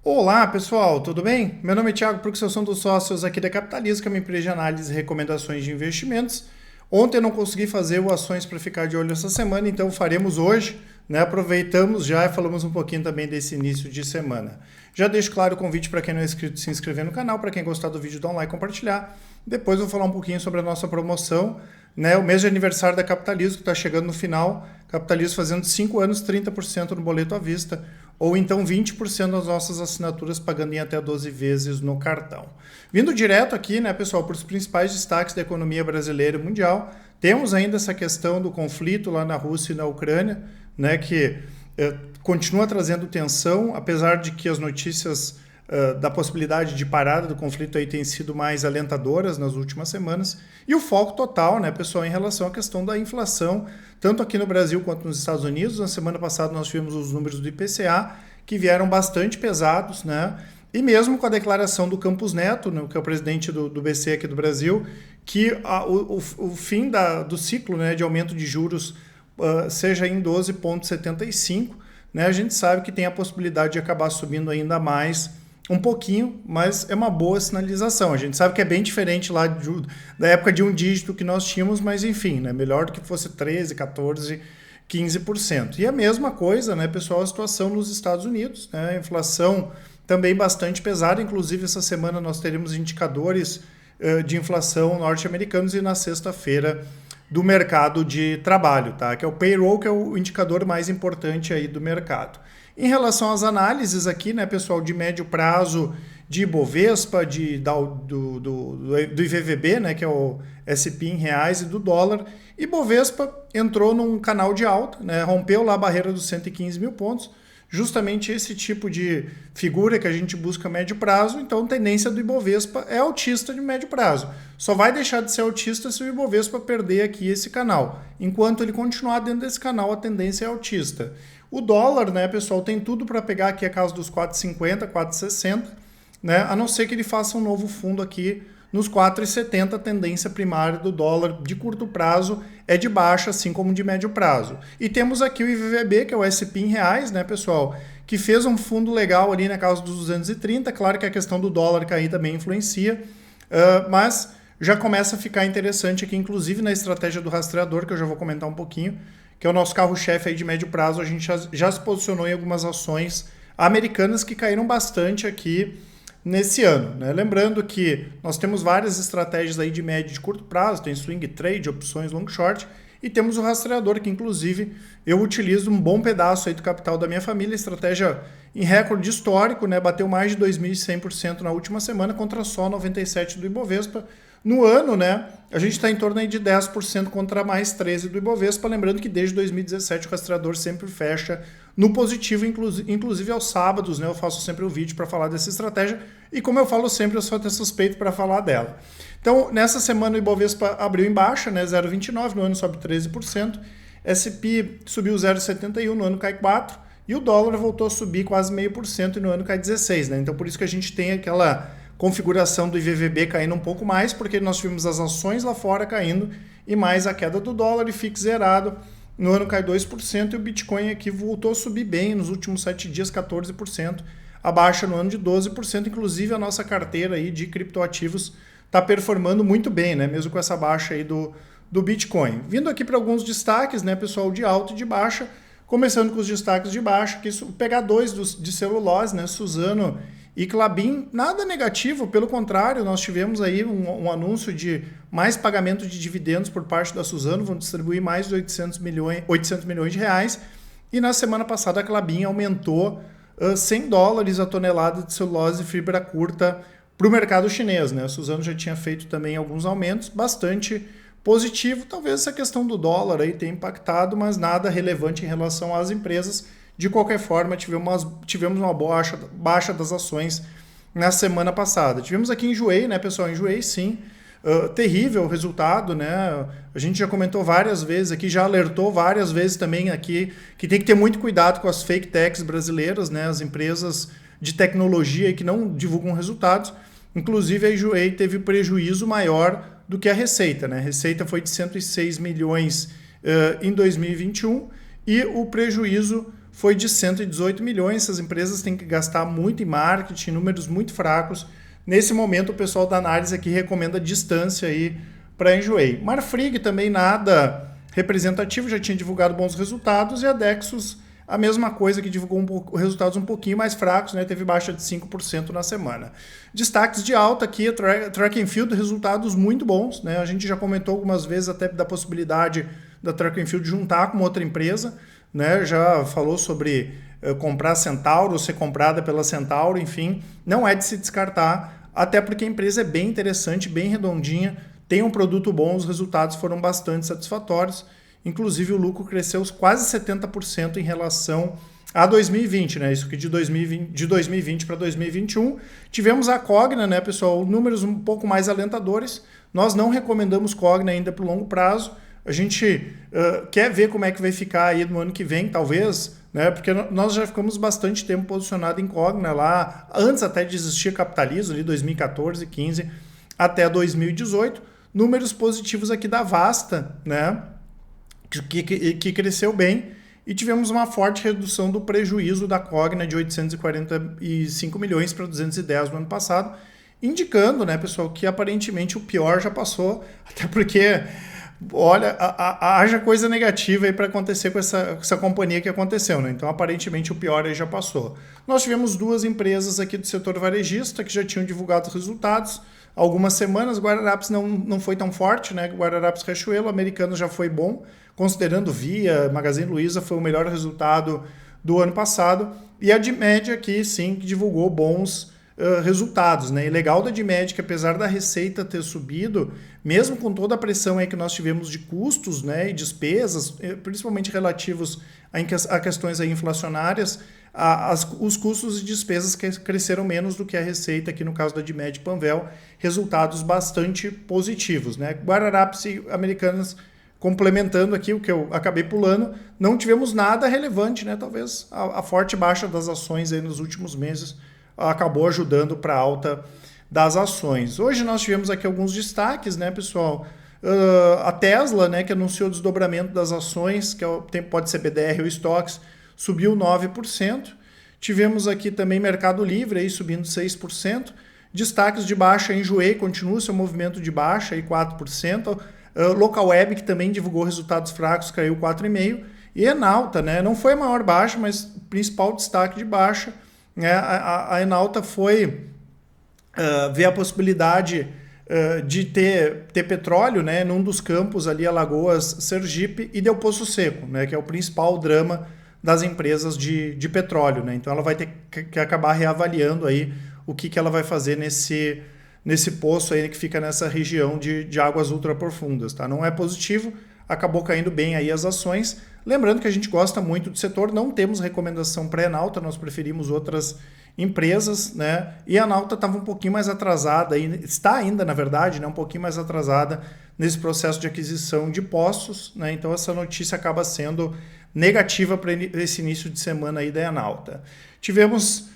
Olá pessoal, tudo bem? Meu nome é Thiago Prux, eu sou um dos sócios aqui da Capitalismo, que é uma empresa de análise e recomendações de investimentos. Ontem eu não consegui fazer o Ações para ficar de olho essa semana, então faremos hoje, né? Aproveitamos já e falamos um pouquinho também desse início de semana. Já deixo claro o convite para quem não é inscrito se inscrever no canal, para quem gostar do vídeo dar um like e compartilhar. Depois eu vou falar um pouquinho sobre a nossa promoção, né? O mês de aniversário da Capitalismo, que está chegando no final. Capitalismo fazendo 5 anos, 30% no boleto à vista, ou então 20% das nossas assinaturas pagando em até 12 vezes no cartão. Vindo direto aqui, né, pessoal, para os principais destaques da economia brasileira e mundial, temos ainda essa questão do conflito lá na Rússia e na Ucrânia, né, que continua trazendo tensão, apesar de que as notícias da possibilidade de parada do conflito aí têm sido mais alentadoras nas últimas semanas, e o foco total, né, pessoal, em relação à questão da inflação, tanto aqui no Brasil quanto nos Estados Unidos. Na semana passada nós tivemos os números do IPCA, que vieram bastante pesados, né, e mesmo com a declaração do Campos Neto, né, que é o presidente do BC aqui do Brasil, que o fim do ciclo, né, de aumento de juros seja em 12,75, né, a gente sabe que tem a possibilidade de acabar subindo ainda mais um pouquinho, mas é uma boa sinalização. A gente sabe que é bem diferente lá da época de um dígito que nós tínhamos, mas enfim, né, melhor do que fosse 13, 14, 15%. E a mesma coisa, né, pessoal, a situação nos Estados Unidos, né, a inflação também bastante pesada. Inclusive essa semana nós teremos indicadores de inflação norte-americanos e na sexta-feira do mercado de trabalho, tá? Que é o payroll, que é o indicador mais importante aí do mercado. Em relação às análises aqui, né, pessoal, de médio prazo de Ibovespa, do IVVB, né, que é o S&P em reais, e do dólar, Ibovespa entrou num canal de alta, né, rompeu lá a barreira dos 115 mil pontos, justamente esse tipo de figura que a gente busca a médio prazo. Então a tendência do Ibovespa é altista de médio prazo. Só vai deixar de ser altista se o Ibovespa perder aqui esse canal. Enquanto ele continuar dentro desse canal, a tendência é altista. O dólar, né, pessoal, tem tudo para pegar aqui a casa dos 4,50, 4,60, né, a não ser que ele faça um novo fundo aqui nos 4,70. A tendência primária do dólar de curto prazo é de baixa, assim como de médio prazo. E temos aqui o IVVB, que é o S&P em reais, né, pessoal, que fez um fundo legal ali na casa dos 230. Claro que a questão do dólar cair também influencia, mas já começa a ficar interessante aqui, inclusive na estratégia do rastreador, que eu já vou comentar um pouquinho, que é o nosso carro-chefe aí de médio prazo. A gente já se posicionou em algumas ações americanas que caíram bastante aqui nesse ano, né? Lembrando que nós temos várias estratégias aí de médio e de curto prazo, tem swing trade, opções long short, e temos o rastreador, que inclusive eu utilizo um bom pedaço aí do capital da minha família, estratégia em recorde histórico, né? Bateu mais de 2.100% na última semana, contra só 97% do Ibovespa. No ano, né, a gente está em torno aí de 10% contra mais 13% do Ibovespa. Lembrando que desde 2017 o rastreador sempre fecha no positivo, inclusive aos sábados, né, eu faço sempre um vídeo para falar dessa estratégia, e como eu falo sempre, eu sou até suspeito para falar dela. Então, nessa semana o Ibovespa abriu em baixa, né, 0,29%, no ano sobe 13%, S&P subiu 0,71%, no ano cai 4%, e o dólar voltou a subir quase 0,5% e no ano cai 16%, né? Então, por isso que a gente tem aquela configuração do IVVB caindo um pouco mais, porque nós tivemos as ações lá fora caindo e mais a queda do dólar, e fica zerado. No ano cai 2%, e o Bitcoin aqui voltou a subir bem nos últimos 7 dias, 14%, a baixa no ano de 12%. Inclusive a nossa carteira aí de criptoativos está performando muito bem, né? Mesmo com essa baixa aí do Bitcoin. Vindo aqui para alguns destaques, né, pessoal, de alta e de baixa, começando com os destaques de baixa, que pegar dois de celulose, né, Suzano e Klabin, nada negativo, pelo contrário, nós tivemos aí um anúncio de mais pagamento de dividendos por parte da Suzano, vão distribuir mais de 800 milhões de reais, e na semana passada a Klabin aumentou $100 a tonelada de celulose e fibra curta para o mercado chinês, né? A Suzano já tinha feito também alguns aumentos, bastante positivo. Talvez essa questão do dólar aí tenha impactado, mas nada relevante em relação às empresas. De qualquer forma, tivemos uma baixa das ações na semana passada. Tivemos aqui Enjoei, né, pessoal? Enjoei, sim. Terrível o resultado, né? A gente já comentou várias vezes aqui, já alertou várias vezes também aqui, que tem que ter muito cuidado com as fake techs brasileiras, né? As empresas de tecnologia que não divulgam resultados. Inclusive, a Enjoei teve prejuízo maior do que a receita, né? A receita foi de 106 milhões em 2021 e o prejuízo foi de 118 milhões. Essas empresas têm que gastar muito em marketing, números muito fracos. Nesse momento, o pessoal da análise aqui recomenda distância aí para Enjoei. Marfrig também nada representativo, já tinha divulgado bons resultados, e a Dexus a mesma coisa, que divulgou resultados um pouquinho mais fracos, né? Teve baixa de 5% na semana. Destaques de alta aqui, Track and Field, resultados muito bons, né? A gente já comentou algumas vezes até da possibilidade da Track and Field juntar com outra empresa, né? Já falou sobre comprar a Centauro, ser comprada pela Centauro, enfim, não é de se descartar, até porque a empresa é bem interessante, bem redondinha, tem um produto bom, os resultados foram bastante satisfatórios. Inclusive, o lucro cresceu quase 70% em relação a 2020, né? Isso aqui de 2020 para 2021. Tivemos a Cogna, né, pessoal? Números um pouco mais alentadores. Nós não recomendamos Cogna ainda para o longo prazo. A gente quer ver como é que vai ficar aí no ano que vem, talvez, né? Porque nós já ficamos bastante tempo posicionado em Cogna lá, antes até de existir capitalismo, ali 2014, 15 até 2018. Números positivos aqui da Vasta, né? Que cresceu bem, e tivemos uma forte redução do prejuízo da Cogna de 845 milhões para 210 no ano passado, indicando, né, pessoal, que aparentemente o pior já passou, até porque, olha, haja coisa negativa aí para acontecer com essa companhia que aconteceu, né? Então, aparentemente o pior aí já passou. Nós tivemos duas empresas aqui do setor varejista que já tinham divulgado os resultados algumas semanas. Guararapes não foi tão forte, né? Guararapes Riachuelo, Americano já foi bom, considerando Via, Magazine Luiza, foi o melhor resultado do ano passado. E a Dimed aqui, sim, que divulgou bons resultados, né? E legal da Dimed que, apesar da receita ter subido, mesmo com toda a pressão aí que nós tivemos de custos, né, e despesas, principalmente relativos a questões aí inflacionárias, os custos e despesas cresceram menos do que a receita, aqui no caso da Dimed Panvel, resultados bastante positivos, né? Guararapes e Americanas, complementando aqui o que eu acabei pulando, não tivemos nada relevante, né? Talvez a forte baixa das ações aí nos últimos meses acabou ajudando para a alta das ações. Hoje nós tivemos aqui alguns destaques, né, pessoal? A Tesla, né, que anunciou o desdobramento das ações, que pode ser BDR ou Stocks, subiu 9%. Tivemos aqui também Mercado Livre aí subindo 6%. Destaques de baixa, Enjoei continua seu movimento de baixa, aí 4%. Localweb, que também divulgou resultados fracos, caiu 4,5%. E Enalta, né, não foi a maior baixa, mas principal destaque de baixa, né? A Enalta foi ver a possibilidade de ter petróleo, né, num dos campos ali, Alagoas, Sergipe, e deu poço seco, né, que é o principal drama das empresas de petróleo, né? Então ela vai ter que acabar reavaliando aí o que ela vai fazer nesse poço aí que fica nessa região de águas ultraprofundas, tá? Não é positivo, acabou caindo bem aí as ações. Lembrando que a gente gosta muito do setor, não temos recomendação para a Enalta, nós preferimos outras empresas, né? E a Enalta estava um pouquinho mais atrasada, está ainda, na verdade, né, um pouquinho mais atrasada nesse processo de aquisição de poços, né? Então essa notícia acaba sendo negativa para esse início de semana aí da Enalta. Tivemos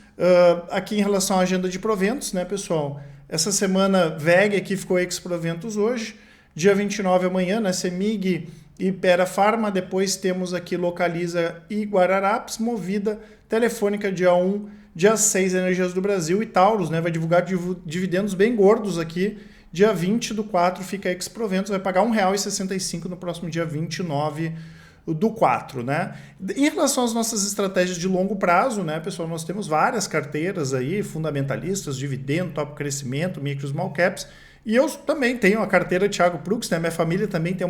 aqui em relação à agenda de proventos, né, pessoal? Essa semana VEG aqui ficou ex-proventos hoje, dia 29 amanhã, né, Semig e Pera Pharma, depois temos aqui Localiza e Guararapes, Movida, Telefônica dia 1, dia 6 Energias do Brasil e Taurus, né, vai divulgar dividendos bem gordos aqui, dia 20/4 fica ex-proventos, vai pagar R$ 1,65 no próximo dia 29 do 4, né? Em relação às nossas estratégias de longo prazo, né, pessoal, nós temos várias carteiras aí, fundamentalistas, dividendo, top crescimento, micro small caps, e eu também tenho a carteira Thiago Prux, né? Minha família também tem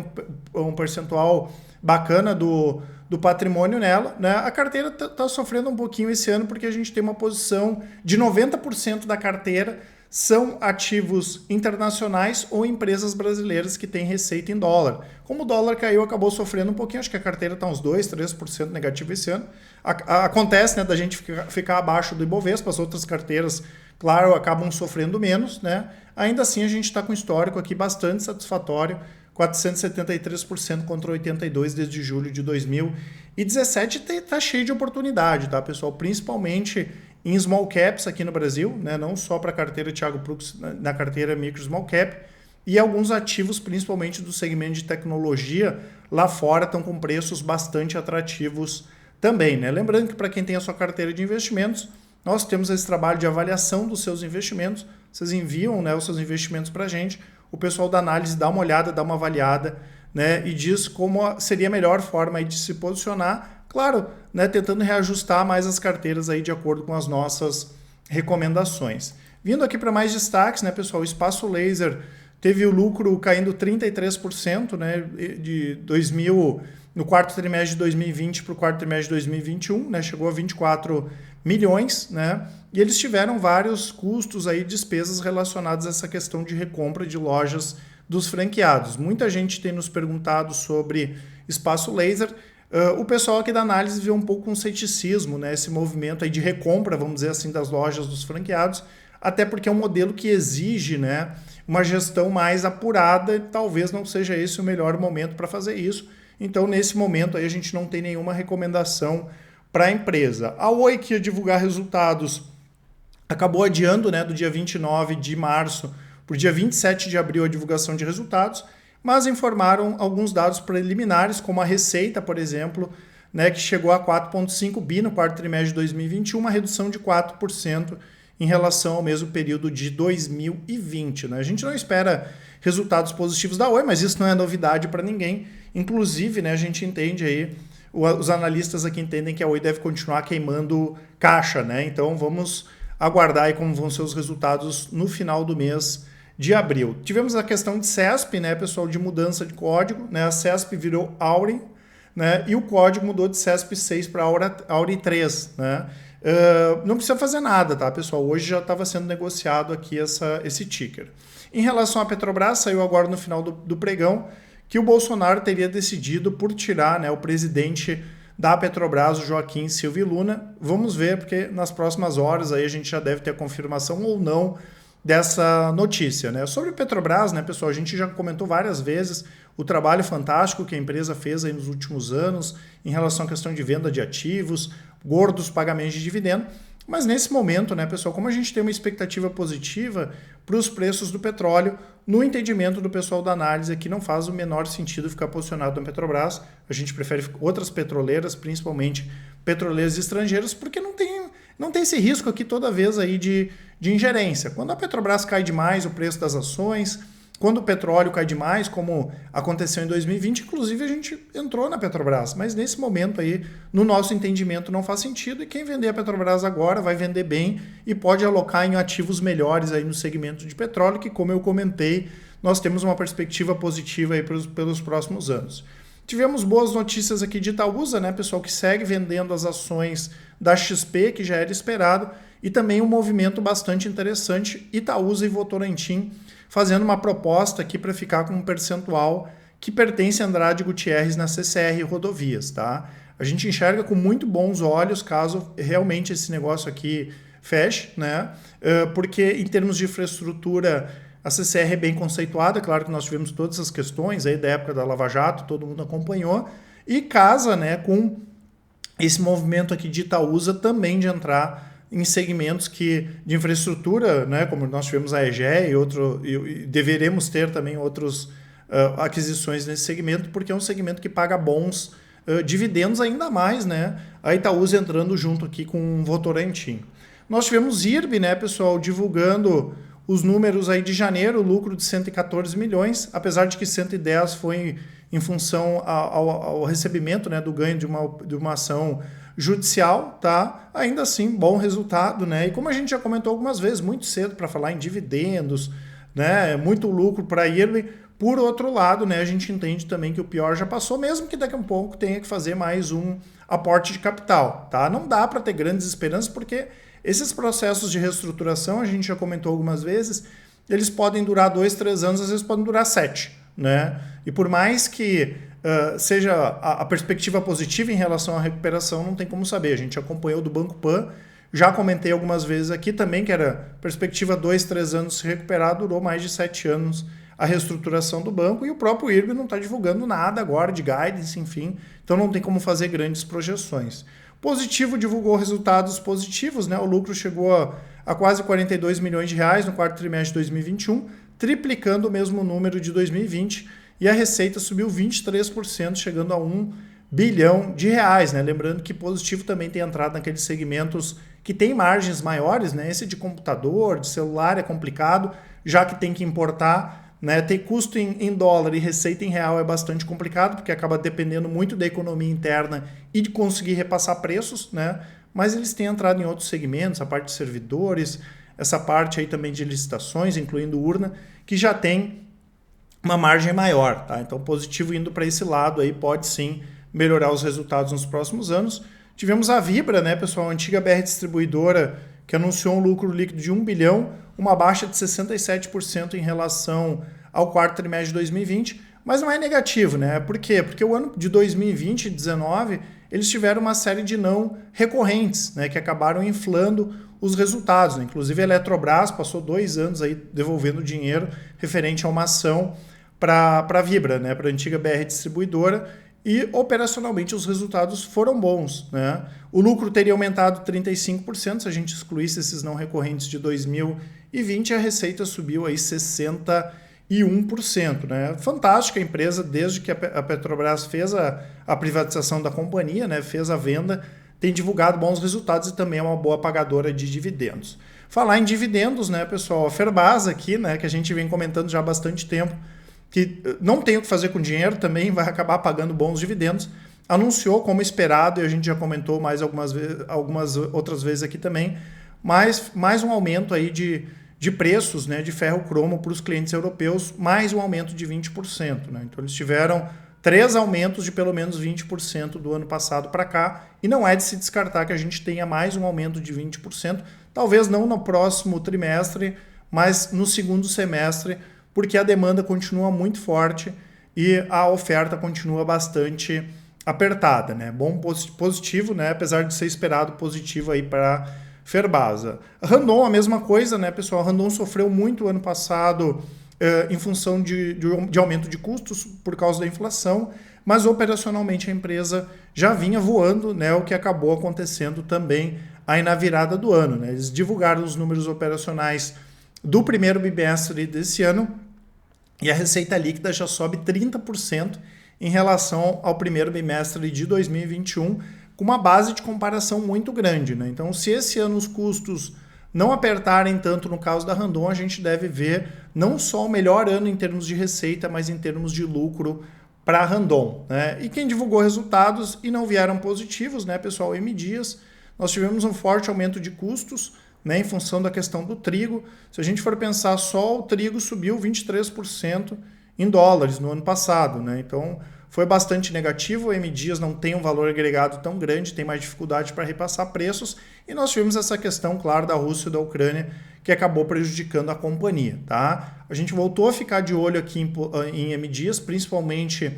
um percentual bacana do patrimônio nela, né? A carteira tá sofrendo um pouquinho esse ano porque a gente tem uma posição de 90% da carteira são ativos internacionais ou empresas brasileiras que têm receita em dólar. Como o dólar caiu, acabou sofrendo um pouquinho, acho que a carteira está uns 2%, 3% negativo esse ano. Acontece, né, da gente ficar abaixo do Ibovespa, as outras carteiras, claro, acabam sofrendo menos, né? Ainda assim, a gente está com um histórico aqui bastante satisfatório, 473% contra 82% desde julho de 2017, está cheio de oportunidade, tá, pessoal? Principalmente em small caps aqui no Brasil, né? Não só para a carteira Thiago Prux, na carteira micro small cap, e alguns ativos, principalmente do segmento de tecnologia, lá fora estão com preços bastante atrativos também, né? Lembrando que para quem tem a sua carteira de investimentos, nós temos esse trabalho de avaliação dos seus investimentos. Vocês enviam, né, os seus investimentos para a gente, o pessoal da análise dá uma olhada, dá uma avaliada, né, e diz como seria a melhor forma aí de se posicionar, claro, né, tentando reajustar mais as carteiras aí de acordo com as nossas recomendações. Vindo aqui para mais destaques, né, pessoal, o Espaço Laser teve o lucro caindo 33%, né, no quarto trimestre de 2020 para o quarto trimestre de 2021, né, chegou a 24 milhões, né, e eles tiveram vários custos aí, despesas relacionadas a essa questão de recompra de lojas dos franqueados. Muita gente tem nos perguntado sobre Espaço Laser. O pessoal aqui da análise vê um pouco com ceticismo, né, esse movimento aí de recompra, vamos dizer assim, das lojas dos franqueados, até porque é um modelo que exige, né, uma gestão mais apurada, e talvez não seja esse o melhor momento para fazer isso. Então, nesse momento aí, a gente não tem nenhuma recomendação para a empresa. A Oi, que ia divulgar resultados, acabou adiando, né, do dia 29 de março para o dia 27 de abril a divulgação de resultados, mas informaram alguns dados preliminares, como a receita, por exemplo, né, que chegou a 4,5 bi no quarto trimestre de 2021, uma redução de 4% em relação ao mesmo período de 2020. Né? A gente não espera resultados positivos da Oi, mas isso não é novidade para ninguém. Inclusive, né, a gente entende aí, os analistas aqui entendem que a Oi deve continuar queimando caixa, né? Então vamos aguardar aí como vão ser os resultados no final do mês de abril. Tivemos a questão de CESP, né, pessoal, de mudança de código, né? A CESP virou Auri, né? E o código mudou de CESP 6 para Auri 3, né? Não precisa fazer nada, tá, pessoal? Hoje já estava sendo negociado aqui esse ticker. Em relação à Petrobras, saiu agora no final do pregão que o Bolsonaro teria decidido por tirar, né, o presidente da Petrobras, o Joaquim Silvio Luna. Vamos ver, porque nas próximas horas aí a gente já deve ter a confirmação ou não dessa notícia, né? Sobre Petrobras, né, pessoal, a gente já comentou várias vezes o trabalho fantástico que a empresa fez aí nos últimos anos em relação à questão de venda de ativos, gordos pagamentos de dividendo. Mas nesse momento, né, pessoal, como a gente tem uma expectativa positiva para os preços do petróleo, no entendimento do pessoal da análise aqui não faz o menor sentido ficar posicionado na Petrobras. A gente prefere outras petroleiras, principalmente petroleiras estrangeiras, porque não tem esse risco aqui toda vez aí de ingerência. Quando a Petrobras cai demais o preço das ações, quando o petróleo cai demais, como aconteceu em 2020, inclusive a gente entrou na Petrobras, mas nesse momento aí, no nosso entendimento, não faz sentido, e quem vender a Petrobras agora vai vender bem e pode alocar em ativos melhores aí no segmento de petróleo, que, como eu comentei, nós temos uma perspectiva positiva aí pelos próximos anos. Tivemos boas notícias aqui de Itaúsa, né, pessoal, que segue vendendo as ações da XP, que já era esperado, e também um movimento bastante interessante, Itaúsa e Votorantim, fazendo uma proposta aqui para ficar com um percentual que pertence a Andrade Gutierrez na CCR Rodovias, tá? A gente enxerga com muito bons olhos caso realmente esse negócio aqui feche, né? Porque em termos de infraestrutura a CCR é bem conceituada, claro que nós tivemos todas essas questões aí da época da Lava Jato, todo mundo acompanhou, e casa, né, com esse movimento aqui de Itaúsa também de entrar em segmentos de infraestrutura, né, como nós tivemos a EGE e deveremos ter também outras aquisições nesse segmento, porque é um segmento que paga bons dividendos ainda mais, né? A Itaúsa entrando junto aqui com o Votorantim. Nós tivemos IRB, né, pessoal, divulgando os números aí de janeiro, lucro de 114 milhões, apesar de que 110 foi em função ao recebimento, né, do ganho de uma ação judicial, tá? Ainda assim, bom resultado, né? E como a gente já comentou algumas vezes, muito cedo para falar em dividendos, né? Muito lucro para a IRB. Por outro lado, né, a gente entende também que o pior já passou, mesmo que daqui a pouco tenha que fazer mais um aporte de capital, tá? Não dá para ter grandes esperanças, porque esses processos de reestruturação, a gente já comentou algumas vezes, eles podem durar 2, 3 anos, às vezes podem durar 7, né? E por mais que seja a perspectiva positiva em relação à recuperação, não tem como saber. A gente acompanhou do Banco Pan, já comentei algumas vezes aqui também que era perspectiva 2, 3 anos se recuperar, durou mais de 7 anos a reestruturação do banco, e o próprio IRB não está divulgando nada agora de guidance, enfim, então não tem como fazer grandes projeções. Positivo divulgou resultados positivos, né? O lucro chegou a quase 42 milhões de reais no quarto trimestre de 2021, triplicando o mesmo número de 2020, e a receita subiu 23%, chegando a 1 bilhão de reais, né? Lembrando que positivo também tem entrado naqueles segmentos que tem margens maiores, né? Esse de computador, de celular é complicado, já que tem que importar, né? Ter custo em dólar e receita em real é bastante complicado, porque acaba dependendo muito da economia interna e de conseguir repassar preços, né? Mas eles têm entrado em outros segmentos, a parte de servidores, essa parte aí também de licitações, incluindo urna, que já tem uma margem maior, tá? Então positivo indo para esse lado aí pode sim melhorar os resultados nos próximos anos. Tivemos a Vibra, né, pessoal, a antiga BR Distribuidora, que anunciou um lucro líquido de 1 bilhão, uma baixa de 67% em relação ao quarto trimestre de 2020, mas não é negativo, né? Por quê? Porque o ano de 2020 e 2019, eles tiveram uma série de não recorrentes, né, que acabaram inflando os resultados, né? Inclusive a Eletrobras passou 2 anos aí devolvendo dinheiro referente a uma ação para a Vibra, né, para a antiga BR Distribuidora, e operacionalmente os resultados foram bons, né? O lucro teria aumentado 35% se a gente excluísse esses não recorrentes de 2020, e a receita subiu aí 61%, né? Fantástica a empresa, desde que a Petrobras fez a privatização da companhia, né, fez a venda, tem divulgado bons resultados e também é uma boa pagadora de dividendos. Falar em dividendos, né, pessoal, a Ferbasa aqui, né, que a gente vem comentando já há bastante tempo, que não tem o que fazer com dinheiro, também vai acabar pagando bons dividendos, anunciou como esperado, e a gente já comentou mais algumas outras vezes aqui também, mais um aumento aí de preços, né, de ferro cromo para os clientes europeus, mais um aumento de 20%. Né? Então eles tiveram 3 aumentos de pelo menos 20% do ano passado para cá, e não é de se descartar que a gente tenha mais um aumento de 20%, talvez não no próximo trimestre, mas no segundo semestre, porque a demanda continua muito forte e a oferta continua bastante apertada, né? Bom, positivo, né? Apesar de ser esperado positivo aí para Ferbasa. Randon, a mesma coisa, né, pessoal? Randon sofreu muito ano passado em função de aumento de custos por causa da inflação, mas operacionalmente a empresa já vinha voando, né? O que acabou acontecendo também aí na virada do ano, né? Eles divulgaram os números operacionais do primeiro bimestre desse ano, e a receita líquida já sobe 30% em relação ao primeiro bimestre de 2021, com uma base de comparação muito grande, né? Então, se esse ano os custos não apertarem tanto no caso da Randon, a gente deve ver não só o melhor ano em termos de receita, mas em termos de lucro para a Randon, né? E quem divulgou resultados e não vieram positivos, né, pessoal? M Dias, nós tivemos um forte aumento de custos, né, em função da questão do trigo. Se a gente for pensar, só o trigo subiu 23% em dólares no ano passado, né? Então foi bastante negativo. O M Dias não tem um valor agregado tão grande, tem mais dificuldade para repassar preços, e nós tivemos essa questão, claro, da Rússia e da Ucrânia, que acabou prejudicando a companhia, tá? A gente voltou a ficar de olho aqui em M Dias, principalmente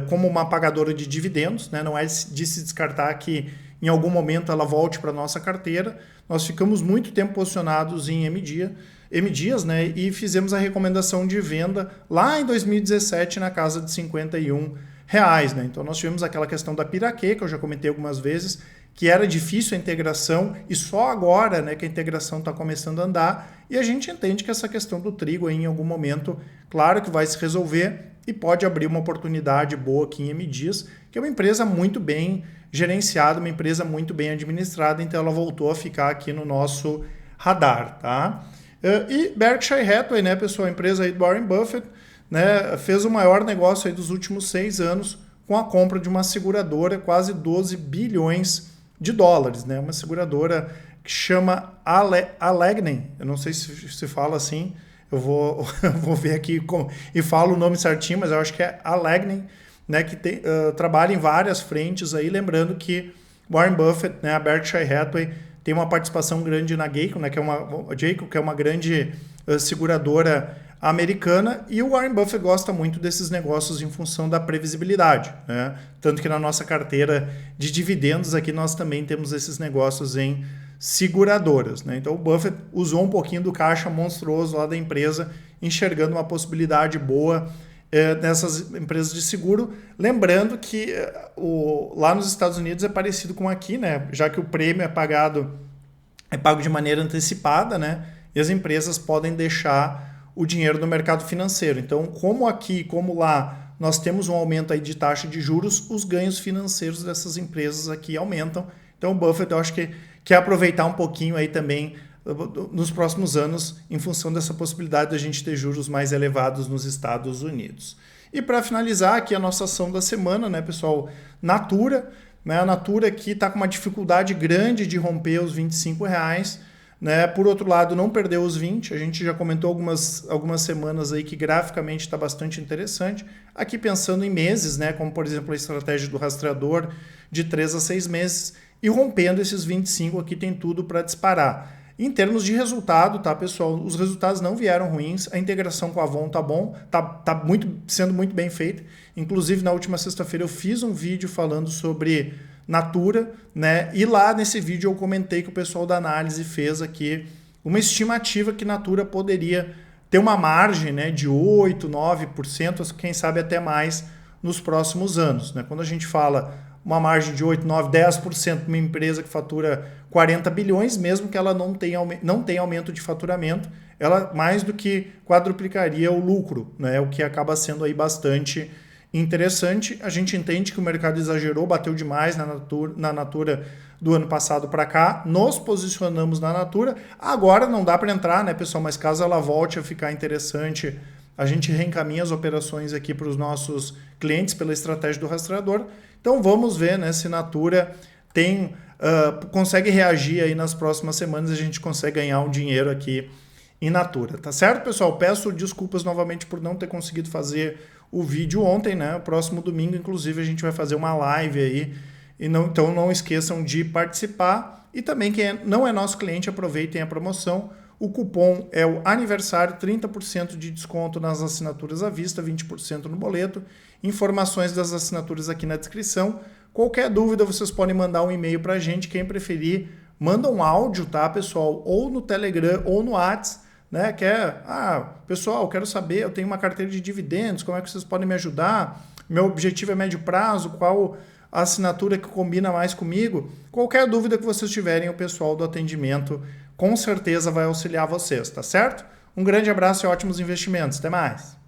como uma pagadora de dividendos, né? Não é de se descartar que em algum momento ela volte para a nossa carteira. Nós ficamos muito tempo posicionados em M Dias, né? E fizemos a recomendação de venda lá em 2017 na casa de R$51, né? Então nós tivemos aquela questão da Piraquê, que eu já comentei algumas vezes, que era difícil a integração, e só agora, né, que a integração está começando a andar, e a gente entende que essa questão do trigo aí, em algum momento, claro que vai se resolver e pode abrir uma oportunidade boa aqui em M Dias, que é uma empresa muito bem gerenciada, uma empresa muito bem administrada, então ela voltou a ficar aqui no nosso radar, tá? E Berkshire Hathaway, né, pessoal, a empresa aí do Warren Buffett, né, fez o maior negócio aí dos últimos 6 anos com a compra de uma seguradora, quase 12 bilhões de dólares, né? Uma seguradora que chama Allegheny, eu não sei se fala assim, eu vou ver aqui e falo o nome certinho, mas eu acho que é Allegheny, né, que trabalha em várias frentes aí, lembrando que Warren Buffett, né, a Berkshire Hathaway, tem uma participação grande na Geico, né, que é uma grande seguradora americana, e o Warren Buffett gosta muito desses negócios em função da previsibilidade, né? Tanto que na nossa carteira de dividendos aqui nós também temos esses negócios em seguradoras, né? Então o Buffett usou um pouquinho do caixa monstruoso lá da empresa, enxergando uma possibilidade boa nessas empresas de seguro, lembrando que lá nos Estados Unidos é parecido com aqui, né? Já que o prêmio é pago de maneira antecipada, né? E as empresas podem deixar o dinheiro no mercado financeiro. Então, como aqui, como lá, nós temos um aumento aí de taxa de juros, os ganhos financeiros dessas empresas aqui aumentam. Então o Buffett, eu acho que quer aproveitar um pouquinho aí também nos próximos anos, em função dessa possibilidade de a gente ter juros mais elevados nos Estados Unidos. E para finalizar aqui a nossa ação da semana, né, pessoal, Natura, né, a Natura aqui está com uma dificuldade grande de romper os R$25, né? Por outro lado, não perdeu os 20, a gente já comentou algumas semanas aí que graficamente está bastante interessante. Aqui pensando em meses, né, como por exemplo a estratégia do rastreador de 3 a 6 meses, e rompendo esses 25 aqui tem tudo para disparar. Em termos de resultado, tá, pessoal? Os resultados não vieram ruins, a integração com a Avon tá bom, tá sendo muito bem feita. Inclusive, na última sexta-feira eu fiz um vídeo falando sobre Natura, né? E lá nesse vídeo eu comentei que o pessoal da análise fez aqui uma estimativa que Natura poderia ter uma margem, né, de 8%, 9%, quem sabe até mais nos próximos anos, né? Quando a gente fala uma margem de 8, 9, 10% uma empresa que fatura 40 bilhões, mesmo que ela não tenha aumento de faturamento, ela mais do que quadruplicaria o lucro, né? O que acaba sendo aí bastante interessante. A gente entende que o mercado exagerou, bateu demais na Natura do ano passado para cá, nos posicionamos na Natura, agora não dá para entrar, né, pessoal, mas caso ela volte a ficar interessante, a gente reencaminha as operações aqui para os nossos clientes pela estratégia do rastreador. Então vamos ver, né, se Natura consegue reagir aí nas próximas semanas, a gente consegue ganhar um dinheiro aqui em Natura, tá certo, pessoal? Peço desculpas novamente por não ter conseguido fazer o vídeo ontem, né? O próximo domingo, inclusive, a gente vai fazer uma live aí, então não esqueçam de participar. E também quem não é nosso cliente, aproveitem a promoção. O cupom é o aniversário, 30% de desconto nas assinaturas à vista, 20% no boleto. Informações das assinaturas aqui na descrição. Qualquer dúvida, vocês podem mandar um e-mail para a gente. Quem preferir, manda um áudio, tá, pessoal? Ou no Telegram ou no WhatsApp, né? Pessoal, quero saber, eu tenho uma carteira de dividendos, como é que vocês podem me ajudar? Meu objetivo é médio prazo, qual a assinatura que combina mais comigo? Qualquer dúvida que vocês tiverem, o pessoal do atendimento com certeza vai auxiliar vocês, tá certo? Um grande abraço e ótimos investimentos. Até mais!